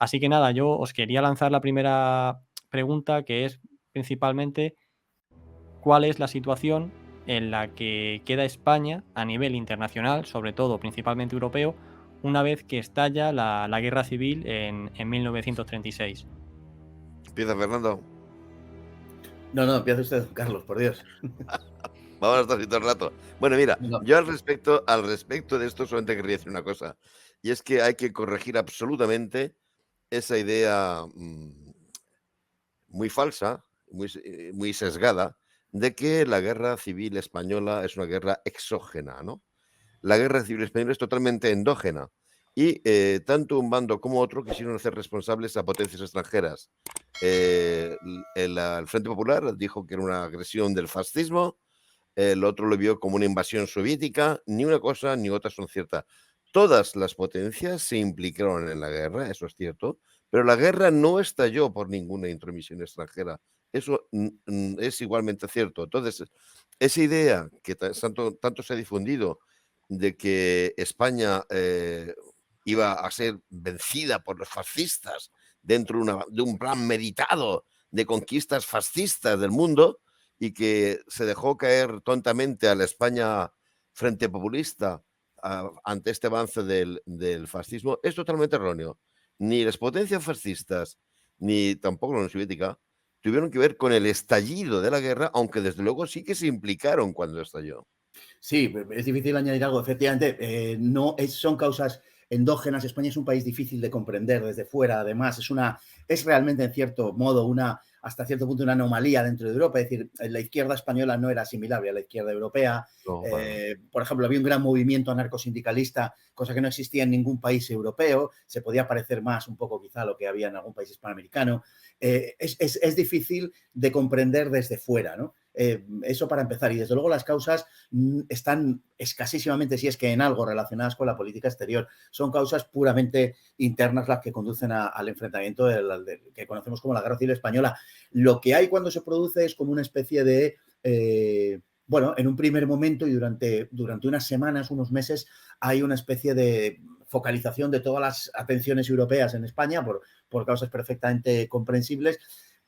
Así que nada, yo os quería lanzar la primera pregunta, que es principalmente, ¿cuál es la situación en la que queda España a nivel internacional, sobre todo principalmente europeo, una vez que estalla la guerra civil en 1936? Empieza Fernando. No, no, empieza usted, Carlos, por Dios. Vamos a estar así todo el rato. Bueno, mira, No. yo al respecto de esto solamente querría decir una cosa, y es que hay que corregir absolutamente esa idea muy falsa, muy sesgada, de que la guerra civil española es una guerra exógena, ¿no? La guerra civil española es totalmente endógena y tanto un bando como otro quisieron hacer responsables a potencias extranjeras. El Frente Popular dijo que era una agresión del fascismo, el otro lo vio como una invasión soviética. Ni una cosa ni otra son ciertas. Todas las potencias se implicaron en la guerra, eso es cierto, pero la guerra no estalló por ninguna intromisión extranjera. Eso es igualmente cierto. Entonces, esa idea que tanto se ha difundido de que España iba a ser vencida por los fascistas dentro de un plan meditado de conquistas fascistas del mundo, y que se dejó caer tontamente a la España frente populista ante este avance del fascismo, es totalmente erróneo. Ni las potencias fascistas, ni tampoco la Unión Soviética, tuvieron que ver con el estallido de la guerra, aunque desde luego sí que se implicaron cuando estalló. Sí, es difícil añadir algo. Efectivamente, no son causas endógenas. España es un país difícil de comprender desde fuera. Además, es realmente, en cierto modo, hasta cierto punto, una anomalía dentro de Europa. Es decir, la izquierda española no era asimilable a la izquierda europea. No, para nada. Por ejemplo, había un gran movimiento anarcosindicalista, cosa que no existía en ningún país europeo. Se podía parecer más un poco quizá a lo que había en algún país hispanoamericano. Es difícil de comprender desde fuera, ¿no? Eso para empezar. Y desde luego las causas están escasísimamente, si es que en algo, relacionadas con la política exterior. Son causas puramente internas las que conducen al enfrentamiento que conocemos como la Guerra Civil Española. Lo que hay cuando se produce es como una especie de... bueno, en un primer momento y durante unas semanas, unos meses, hay una especie de focalización de todas las atenciones europeas en España por causas perfectamente comprensibles,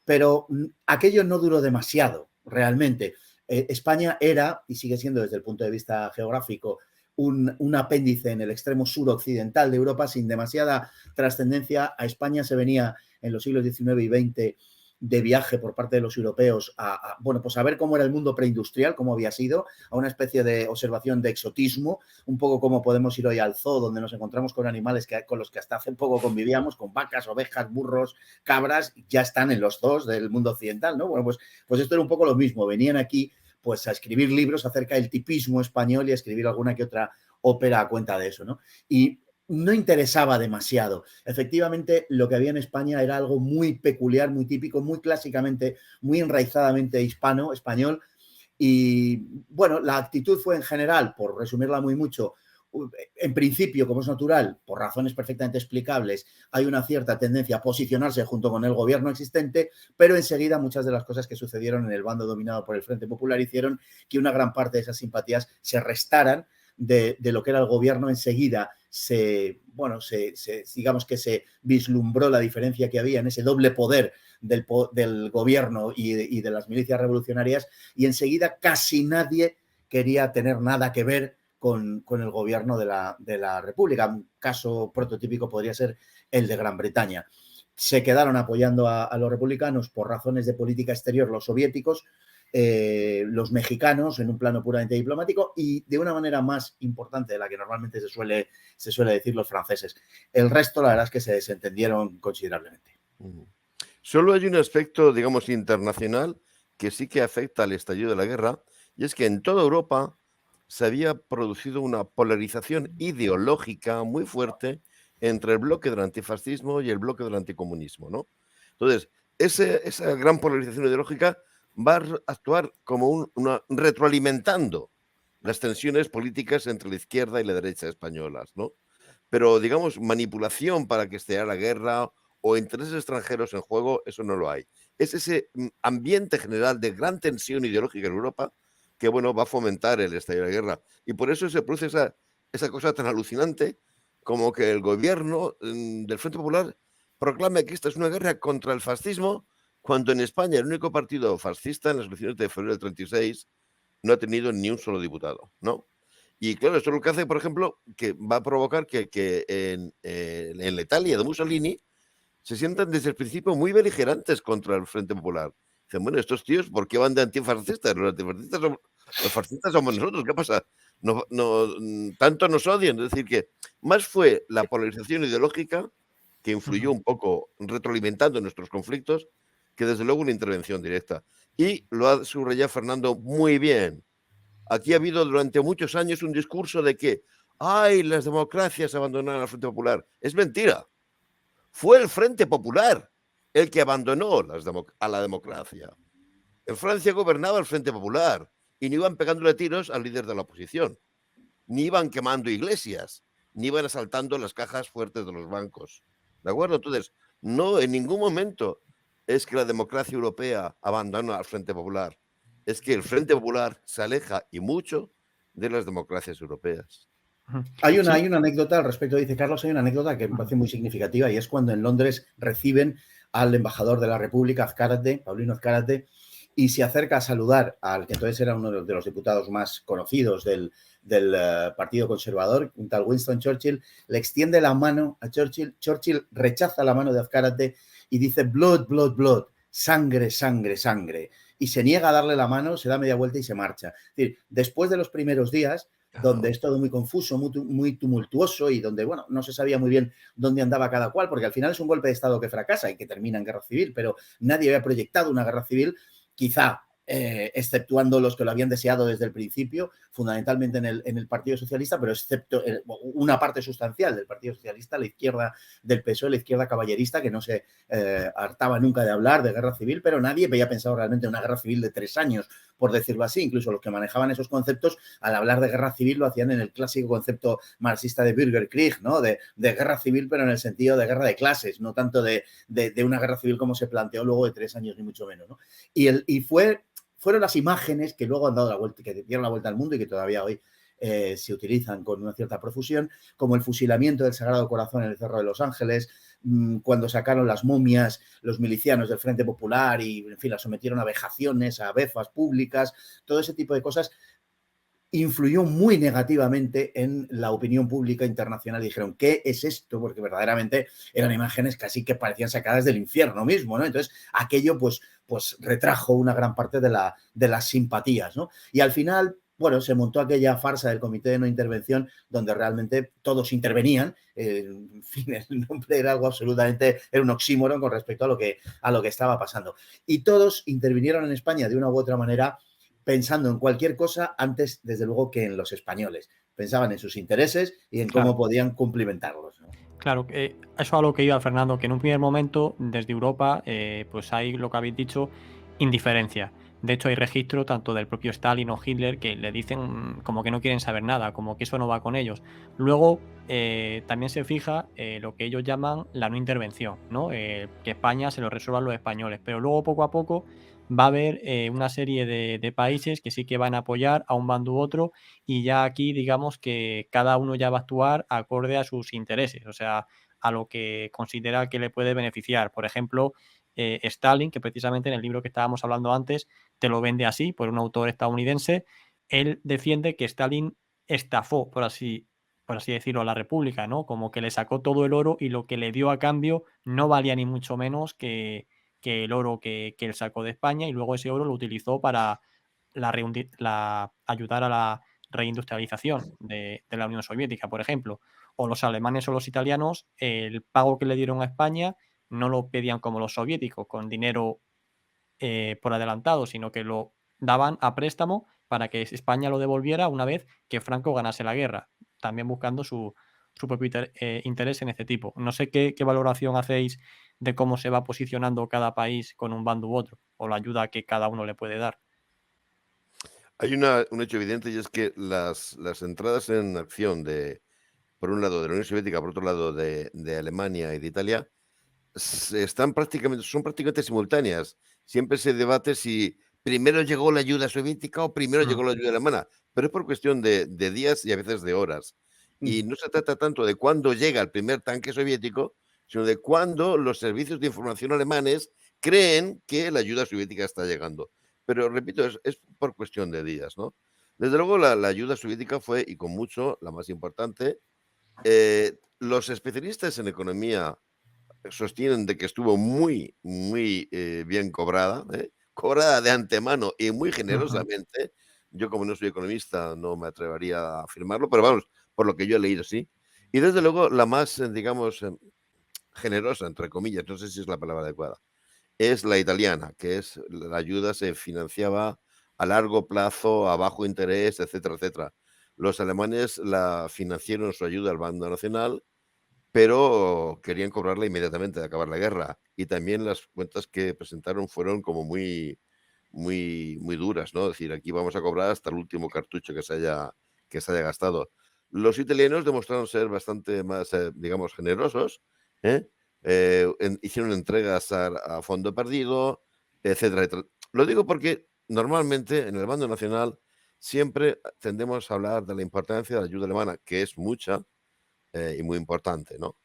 pero aquello no duró demasiado, realmente. España era, y sigue siendo desde el punto de vista geográfico, un apéndice en el extremo suroccidental de Europa sin demasiada trascendencia. A España se venía en los siglos XIX y XX de viaje por parte de los europeos bueno, pues a ver cómo era el mundo preindustrial, cómo había sido, a una especie de observación de exotismo, un poco como podemos ir hoy al zoo, donde nos encontramos con animales con los que hasta hace poco convivíamos, con vacas, ovejas, burros, cabras, ya están en los zoos del mundo occidental, ¿no? Bueno, pues esto era un poco lo mismo. Venían aquí pues a escribir libros acerca del tipismo español y a escribir alguna que otra ópera a cuenta de eso, ¿no? Y no interesaba demasiado. Efectivamente, lo que había en España era algo muy peculiar, muy típico, muy clásicamente, muy enraizadamente hispano, español. Y bueno, la actitud fue en general, por resumirla muy mucho, en principio, como es natural, por razones perfectamente explicables, hay una cierta tendencia a posicionarse junto con el gobierno existente, pero enseguida muchas de las cosas que sucedieron en el bando dominado por el Frente Popular hicieron que una gran parte de esas simpatías se restaran de lo que era el gobierno. Enseguida digamos que se vislumbró la diferencia que había en ese doble poder del gobierno y de las milicias revolucionarias, y enseguida casi nadie quería tener nada que ver con el gobierno de la República. Un caso prototípico podría ser el de Gran Bretaña. Se quedaron apoyando a los republicanos por razones de política exterior los soviéticos, los mexicanos en un plano puramente diplomático, y de una manera más importante de la que normalmente se suele decir, los franceses. El resto, la verdad es que se desentendieron considerablemente. Solo hay un aspecto, digamos, internacional que sí que afecta al estallido de la guerra, y es que en toda Europa se había producido una polarización ideológica muy fuerte entre el bloque del antifascismo y el bloque del anticomunismo, ¿no? Entonces, esa gran polarización ideológica va a actuar como retroalimentando las tensiones políticas entre la izquierda y la derecha españolas, ¿no? Pero, digamos, manipulación para que estallara la guerra o intereses extranjeros en juego, eso no lo hay. Es ese ambiente general de gran tensión ideológica en Europa que, bueno, va a fomentar el estallido de la guerra. Y por eso se produce esa cosa tan alucinante como que el gobierno del Frente Popular proclame que esta es una guerra contra el fascismo, cuando en España el único partido fascista en las elecciones de febrero del 36 no ha tenido ni un solo diputado, ¿no? Y claro, esto es lo que hace, por ejemplo, que va a provocar que en la Italia de Mussolini se sientan desde el principio muy beligerantes contra el Frente Popular. Dicen, bueno, estos tíos, ¿por qué van de antifascistas? Los fascistas somos nosotros, ¿qué pasa? Tanto nos odian, es decir, que más fue la polarización ideológica que influyó un poco retroalimentando nuestros conflictos que desde luego una intervención directa. Y lo ha subrayado Fernando muy bien. Aquí ha habido durante muchos años un discurso de que, ay, las democracias abandonaron al Frente Popular. Es mentira. Fue el Frente Popular el que abandonó a la democracia. En Francia gobernaba el Frente Popular y no iban pegándole tiros al líder de la oposición, ni iban quemando iglesias, ni iban asaltando las cajas fuertes de los bancos. ¿De acuerdo? Entonces, no en ningún momento es que la democracia europea abandona al Frente Popular. Es que el Frente Popular se aleja y mucho de las democracias europeas. Hay una anécdota al respecto, dice Carlos, hay una anécdota que me parece muy significativa y es cuando en Londres reciben al embajador de la República, Azcárate, Paulino Azcárate, y se acerca a saludar al que entonces era uno de los diputados más conocidos del Partido Conservador, un tal Winston Churchill, le extiende la mano a Churchill, Churchill rechaza la mano de Azcárate y dice blood, blood, blood, sangre, sangre, sangre, y se niega a darle la mano, se da media vuelta y se marcha. Es decir, después de los primeros días, donde es todo muy confuso, muy tumultuoso y donde, bueno, no se sabía muy bien dónde andaba cada cual, porque al final es un golpe de Estado que fracasa y que termina en guerra civil, pero nadie había proyectado una guerra civil, quizá exceptuando los que lo habían deseado desde el principio, fundamentalmente en el Partido Socialista, pero excepto una parte sustancial del Partido Socialista, la izquierda del PSOE, la izquierda caballerista, que no se hartaba nunca de hablar de guerra civil, pero nadie había pensado realmente en una guerra civil de 3 años, por decirlo así. Incluso los que manejaban esos conceptos, al hablar de guerra civil, lo hacían en el clásico concepto marxista de Bürgerkrieg, ¿no? De guerra civil, pero en el sentido de guerra de clases, no tanto de una guerra civil como se planteó luego de 3 años, ni mucho menos, ¿no? Fueron las imágenes que luego han dado la vuelta, que dieron la vuelta al mundo y que todavía hoy se utilizan con una cierta profusión, como el fusilamiento del Sagrado Corazón en el Cerro de los Ángeles, cuando sacaron las momias los milicianos del Frente Popular y, en fin, las sometieron a vejaciones, a befas públicas, todo ese tipo de cosas influyó muy negativamente en la opinión pública internacional. Dijeron, ¿qué es esto? Porque verdaderamente eran imágenes casi que parecían sacadas del infierno mismo, ¿no? Entonces, aquello pues retrajo una gran parte de las simpatías, ¿no? Y al final, bueno, se montó aquella farsa del Comité de No Intervención donde realmente todos intervenían. En fin, el nombre era algo absolutamente, era un oxímoron con respecto a lo que estaba pasando. Y todos intervinieron en España de una u otra manera pensando en cualquier cosa antes, desde luego, que en los españoles. Pensaban en sus intereses y en cómo podían cumplimentarlos, ¿no? Claro, eso es a lo que iba Fernando, que en un primer momento, desde Europa, pues hay lo que habéis dicho, indiferencia. De hecho, hay registro tanto del propio Stalin o Hitler que le dicen como que no quieren saber nada, como que eso no va con ellos. Luego, también se fija lo que ellos llaman la no intervención, ¿no? Que España se lo resuelvan los españoles. Pero luego, poco a poco, va a haber una serie de países que sí que van a apoyar a un bando u otro y ya aquí digamos que cada uno ya va a actuar acorde a sus intereses, o sea, a lo que considera que le puede beneficiar. Por ejemplo, Stalin, que precisamente en el libro que estábamos hablando antes te lo vende así, por un autor estadounidense, él defiende que Stalin estafó, por así decirlo, a la República, ¿no? Como que le sacó todo el oro y lo que le dio a cambio no valía ni mucho menos que el oro que él sacó de España y luego ese oro lo utilizó para ayudar a la reindustrialización de la Unión Soviética, por ejemplo. O los alemanes o los italianos, el pago que le dieron a España no lo pedían como los soviéticos, con dinero por adelantado, sino que lo daban a préstamo para que España lo devolviera una vez que Franco ganase la guerra, también buscando su propio interés en este tipo. No sé qué valoración hacéis de cómo se va posicionando cada país con un bando u otro, o la ayuda que cada uno le puede dar. Hay un hecho evidente y es que las entradas en acción por un lado de la Unión Soviética, por otro lado de Alemania y de Italia, son prácticamente simultáneas. Siempre se debate si primero llegó la ayuda soviética o primero llegó la ayuda alemana, pero es por cuestión de días y a veces de horas. Y no se trata tanto de cuándo llega el primer tanque soviético, sino de cuando los servicios de información alemanes creen que la ayuda soviética está llegando. Pero repito, es por cuestión de días, ¿no? Desde luego la ayuda soviética fue, y con mucho, la más importante. Los especialistas en economía sostienen de que estuvo muy, muy bien cobrada, cobrada de antemano y muy generosamente. Yo, como no soy economista, no me atrevería a afirmarlo, pero vamos, por lo que yo he leído, sí. Y desde luego la más, digamos, generosa, entre comillas, no sé si es la palabra adecuada, es la italiana, que es la ayuda se financiaba a largo plazo, a bajo interés, etcétera, etcétera. Los alemanes la financiaron su ayuda al Bando Nacional, pero querían cobrarla inmediatamente de acabar la guerra. Y también las cuentas que presentaron fueron como muy, muy, muy duras, ¿no? Es decir, aquí vamos a cobrar hasta el último cartucho que se haya gastado. Los italianos demostraron ser bastante más, digamos, generosos, ¿eh? Hicieron entregas a fondo perdido, etcétera, etcétera. Lo digo porque normalmente en el bando nacional siempre tendemos a hablar de la importancia de la ayuda alemana, que es mucha y muy importante, ¿no?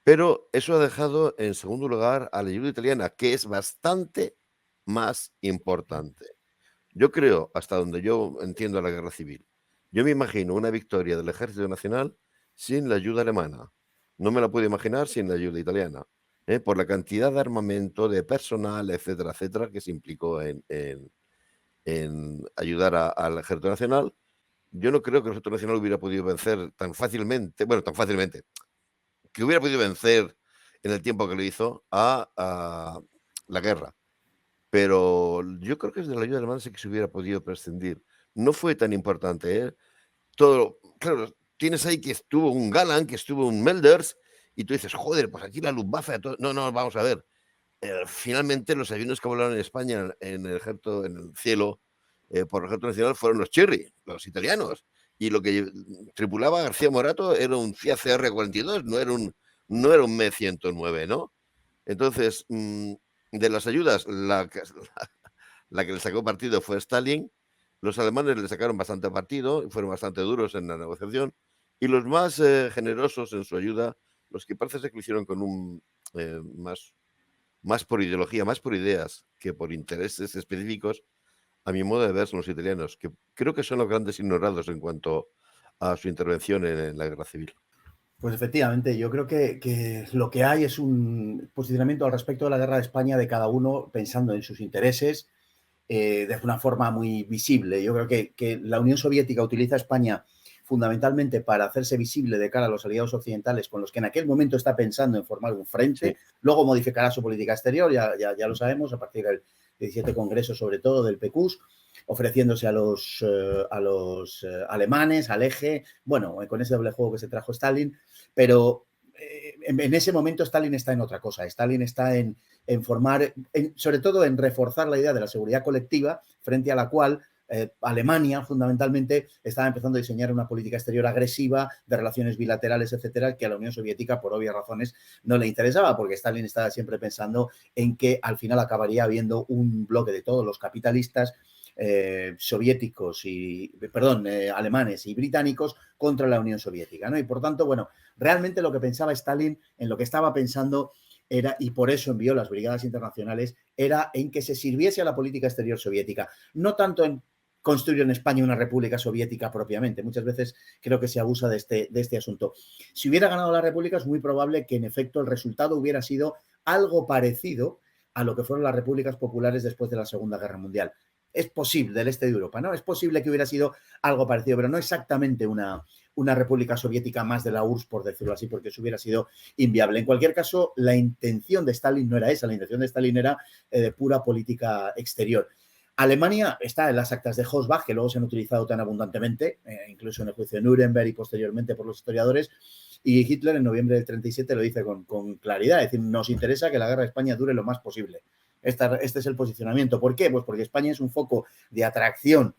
Pero eso ha dejado en segundo lugar a la ayuda italiana, que es bastante más importante. Yo creo, hasta donde yo entiendo la guerra civil, yo me imagino una victoria del Ejército Nacional sin la ayuda alemana. No me la puedo imaginar sin la ayuda italiana, por la cantidad de armamento, de personal, etcétera, etcétera, que se implicó en ayudar al Ejército Nacional. Yo no creo que el Ejército Nacional hubiera podido vencer tan fácilmente, que hubiera podido vencer en el tiempo que lo hizo a la guerra. Pero yo creo que desde la ayuda alemana sí que se hubiera podido prescindir. No fue tan importante, ¿eh? Todo, claro, tienes ahí que estuvo un Galland, que estuvo un Melders, y tú dices, joder, pues aquí la Luftwaffe. No, vamos a ver. Finalmente los aviones que volaron en España en el ejército, en el cielo, por el Ejército Nacional fueron los Cherry, los italianos. Y lo que tripulaba García Morato era un Fiat CR-42, no era un Me-109, ¿no? Entonces, de las ayudas, la que le sacó partido fue Stalin. Los alemanes le sacaron bastante partido y fueron bastante duros en la negociación. Y los más generosos en su ayuda, los que parece ser que lo hicieron con un más por ideología, más por ideas que por intereses específicos, a mi modo de ver, son los italianos, que creo que son los grandes ignorados en cuanto a su intervención en la guerra civil. Pues efectivamente, yo creo que lo que hay es un posicionamiento al respecto de la guerra de España de cada uno pensando en sus intereses de una forma muy visible. Yo creo que la Unión Soviética utiliza a España fundamentalmente para hacerse visible de cara a los aliados occidentales con los que en aquel momento está pensando en formar un frente. Sí. Luego modificará su política exterior, ya lo sabemos, a partir del 17 Congreso, sobre todo del PQS, ofreciéndose a los alemanes, al eje, bueno, con ese doble juego que se trajo Stalin, pero en ese momento Stalin está en otra cosa. Stalin está en formar, sobre todo en reforzar la idea de la seguridad colectiva, frente a la cual Alemania, fundamentalmente, estaba empezando a diseñar una política exterior agresiva de relaciones bilaterales, etcétera, que a la Unión Soviética, por obvias razones, no le interesaba, porque Stalin estaba siempre pensando en que al final acabaría habiendo un bloque de todos los capitalistas alemanes y británicos contra la Unión Soviética, ¿no? Y por tanto, bueno, realmente lo que pensaba Stalin, en lo que estaba pensando era, y por eso envió las brigadas internacionales, era en que se sirviese a la política exterior soviética, no tanto en construir en España una república soviética propiamente. Muchas veces creo que se abusa de este asunto. Si hubiera ganado la república, es muy probable que en efecto el resultado hubiera sido algo parecido a lo que fueron las repúblicas populares después de la Segunda Guerra Mundial. Es posible, del este de Europa, ¿no? Es posible que hubiera sido algo parecido, pero no exactamente una república soviética más de la URSS, por decirlo así, porque eso hubiera sido inviable. En cualquier caso, la intención de Stalin no era esa, la intención de Stalin era de pura política exterior. Alemania está en las actas de Hossbach, que luego se han utilizado tan abundantemente, incluso en el juicio de Nuremberg y posteriormente por los historiadores, y Hitler en noviembre del 37 lo dice con claridad, es decir, nos interesa que la guerra de España dure lo más posible. Este es el posicionamiento. ¿Por qué? Pues porque España es un foco de atracción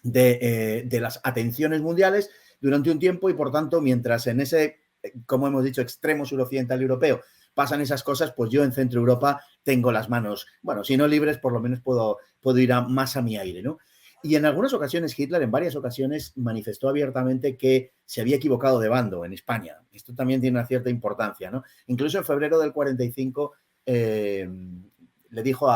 de las atenciones mundiales durante un tiempo y, por tanto, mientras en ese, como hemos dicho, extremo suroccidental europeo pasan esas cosas, pues yo en Centro Europa tengo las manos, bueno, si no libres, por lo menos puedo ir más a mi aire, ¿no? Y en algunas ocasiones Hitler, en varias ocasiones, manifestó abiertamente que se había equivocado de bando en España. Esto también tiene una cierta importancia, ¿no? Incluso en febrero del 45 le dijo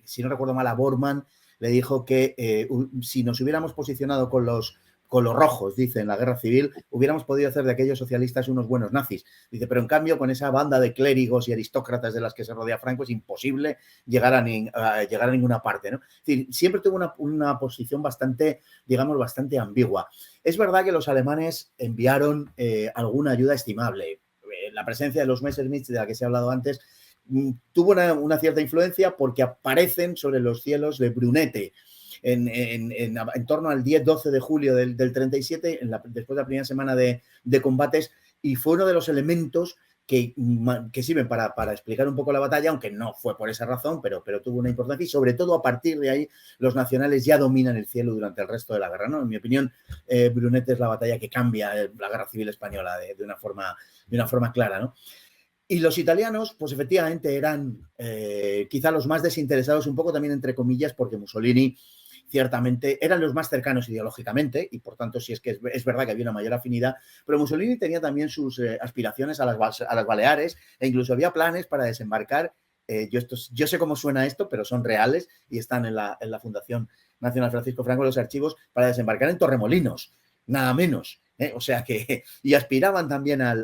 si no recuerdo mal, a Bormann, le dijo que si nos hubiéramos posicionado con los rojos, dice, en la guerra civil, hubiéramos podido hacer de aquellos socialistas unos buenos nazis. Dice, pero en cambio, con esa banda de clérigos y aristócratas de las que se rodea Franco, es imposible llegar a ninguna parte, ¿no? Es decir, siempre tuvo una posición bastante, digamos, bastante ambigua. Es verdad que los alemanes enviaron alguna ayuda estimable. La presencia de los Messerschmitt, de la que se ha hablado antes, tuvo una cierta influencia porque aparecen sobre los cielos de Brunete en torno al 10-12 de julio del 37, después de la primera semana de combates, y fue uno de los elementos que sirven para explicar un poco la batalla, aunque no fue por esa razón, pero tuvo una importancia, y sobre todo a partir de ahí los nacionales ya dominan el cielo durante el resto de la guerra, ¿no? En mi opinión, Brunete es la batalla que cambia la guerra civil española de una forma clara, ¿no? Y los italianos, pues efectivamente eran quizá los más desinteresados, un poco también entre comillas, porque Mussolini ciertamente eran los más cercanos ideológicamente, y por tanto sí es verdad que había una mayor afinidad, pero Mussolini tenía también sus aspiraciones a las Baleares, e incluso había planes para desembarcar. Yo sé cómo suena esto, pero son reales y están en la Fundación Nacional Francisco Franco, los archivos, para desembarcar en Torremolinos, nada menos. O sea que, y aspiraban también a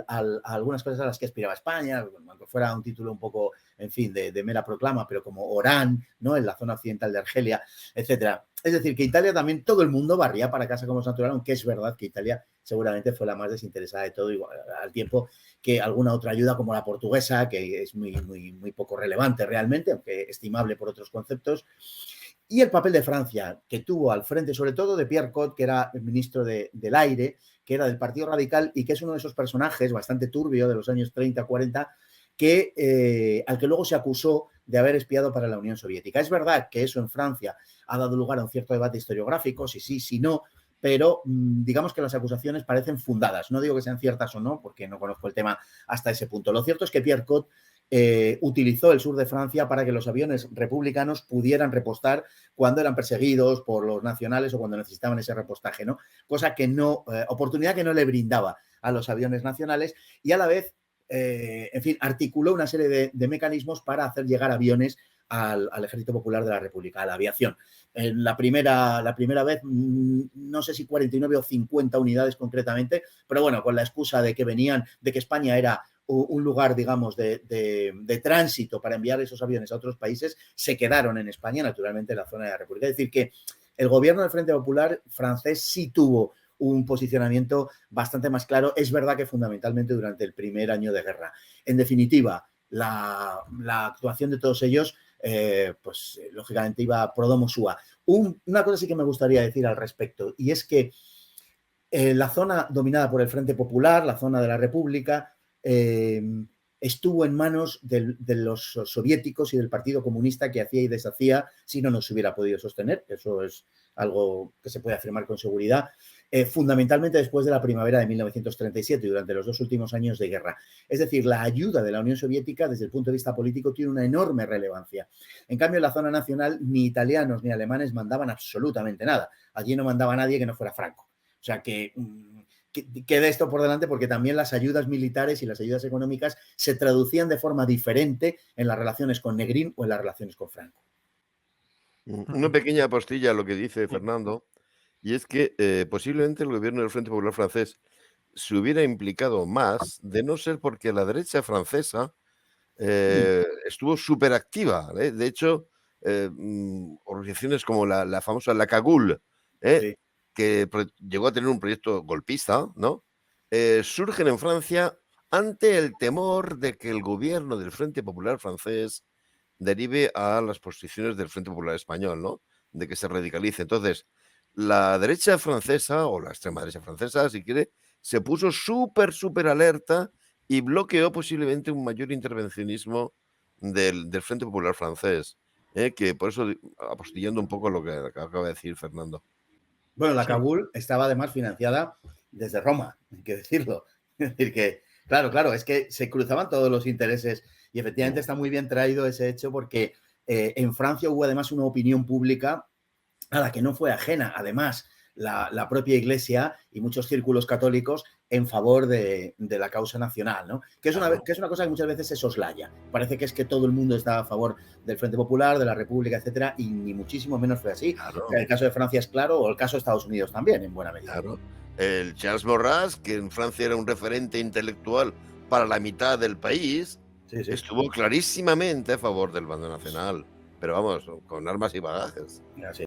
algunas cosas a las que aspiraba España, aunque fuera un título un poco, en fin, de mera proclama, pero como Orán, ¿no? En la zona occidental de Argelia, etcétera. Es decir, que Italia también, todo el mundo barría para casa como es natural, aunque es verdad que Italia seguramente fue la más desinteresada de todo, igual, al tiempo que alguna otra ayuda como la portuguesa, que es muy poco relevante realmente, aunque estimable por otros conceptos. Y el papel de Francia, que tuvo al frente, sobre todo de Pierre Cot, que era el ministro del Aire, que era del Partido Radical y que es uno de esos personajes bastante turbio de los años 30-40, al que luego se acusó de haber espiado para la Unión Soviética. Es verdad que eso en Francia ha dado lugar a un cierto debate historiográfico, si sí, si no, pero digamos que las acusaciones parecen fundadas. No digo que sean ciertas o no, porque no conozco el tema hasta ese punto. Lo cierto es que Pierre Cot utilizó el sur de Francia para que los aviones republicanos pudieran repostar cuando eran perseguidos por los nacionales o cuando necesitaban ese repostaje, ¿no? Cosa que oportunidad que no le brindaba a los aviones nacionales, y a la vez, en fin, articuló una serie de mecanismos para hacer llegar aviones al Ejército Popular de la República, a la aviación. La primera vez, no sé si 49 o 50 unidades concretamente, pero bueno, con la excusa de que España era un lugar, digamos, de tránsito para enviar esos aviones a otros países, se quedaron en España, naturalmente, en la zona de la República. Es decir, que el gobierno del Frente Popular francés sí tuvo un posicionamiento bastante más claro. Es verdad que fundamentalmente durante el primer año de guerra. En definitiva, la actuación de todos ellos, pues lógicamente iba pro domo sua. Una cosa sí que me gustaría decir al respecto, y es que la zona dominada por el Frente Popular, la zona de la República, estuvo en manos de los soviéticos y del Partido Comunista, que hacía y deshacía si no nos hubiera podido sostener. Eso es algo que se puede afirmar con seguridad, fundamentalmente después de la primavera de 1937 y durante los 2 últimos años de guerra. Es decir, la ayuda de la Unión Soviética desde el punto de vista político tiene una enorme relevancia. En cambio, en la zona nacional ni italianos ni alemanes mandaban absolutamente nada. Allí no mandaba nadie que no fuera Franco. O sea que quede esto por delante, porque también las ayudas militares y las ayudas económicas se traducían de forma diferente en las relaciones con Negrín o en las relaciones con Franco. Una pequeña apostilla a lo que dice Fernando, y es que posiblemente el gobierno del Frente Popular francés se hubiera implicado más, de no ser porque la derecha francesa estuvo súper activa. De hecho, organizaciones como la famosa La Cagoule, Sí. que llegó a tener un proyecto golpista, ¿no? Surgen en Francia ante el temor de que el gobierno del Frente Popular francés derive a las posiciones del Frente Popular español, ¿no? De que se radicalice. Entonces, la derecha francesa, o la extrema derecha francesa, si quiere, se puso súper alerta y bloqueó posiblemente un mayor intervencionismo del Frente Popular francés, que por eso, apostillando un poco lo que acaba de decir Fernando. Bueno, la Kabul estaba además financiada desde Roma, hay que decirlo. Es decir, que, claro, es que se cruzaban todos los intereses, y efectivamente está muy bien traído ese hecho, porque en Francia hubo además una opinión pública a la que no fue ajena, además, la propia Iglesia y muchos círculos católicos en favor de la causa nacional, ¿no? Que es una cosa que muchas veces se soslaya. Parece que es que todo el mundo está a favor del Frente Popular, de la República, etcétera, y ni muchísimo menos fue así. Claro. El caso de Francia es claro, o el caso de Estados Unidos también, en buena medida. Claro. El Charles Maurras, que en Francia era un referente intelectual para la mitad del país, Sí, sí. estuvo clarísimamente a favor del bando nacional, pero vamos, con armas y bagajes. Así